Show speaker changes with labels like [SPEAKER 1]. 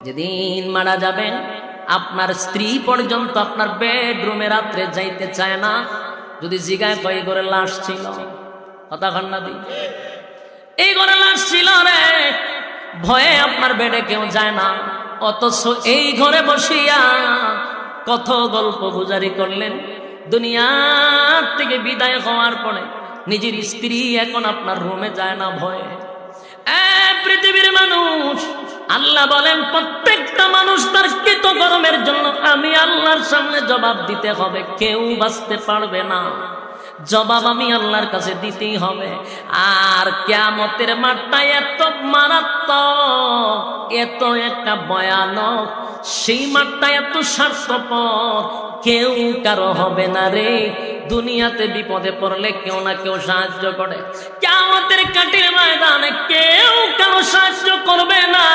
[SPEAKER 1] যেদিন মারা যাবেন আপনার স্ত্রী পর্যন্ত আপনার বেডরুমে রাত্রে যাইতে চায় না। যদি জিগায় কয় ঘরে লাশ ছিল, কথা কান্না দি এই ঘরে লাশ ছিল রে, ভয়ে আপনার বেডে কেউ যায় না। অথচ এই ঘরে বসিয়া কত গল্প গুজারি করলেন। দুনিয়ার থেকে বিদায় হওয়ার পরে নিজের স্ত্রী এখন আপনার রুমে যায় না ভয়ে। পৃথিবীর মানুষ, আল্লাহ বলেন প্রত্যেকটা মানুষ তার কৃতকর্মের জন্য আমি আল্লাহর সামনে জবাব দিতে হবে, কেউ বাঁচতে পারবে না। জবাব আমি আল্লাহর কাছে দিতেই হবে। আর কিয়ামতের মাঠটা এত মারাত্মক, এত একটা ভয়ানক, সেই মাঠটা এত স্বার্থপর, কেউ কারো হবে না রে। দুনিয়াতে বিপদে পড়লে কেউ না কেউ সাহায্য করে, কিয়ামতের কাঠির ময়দানে কেউ কারো সাহায্য করবে না।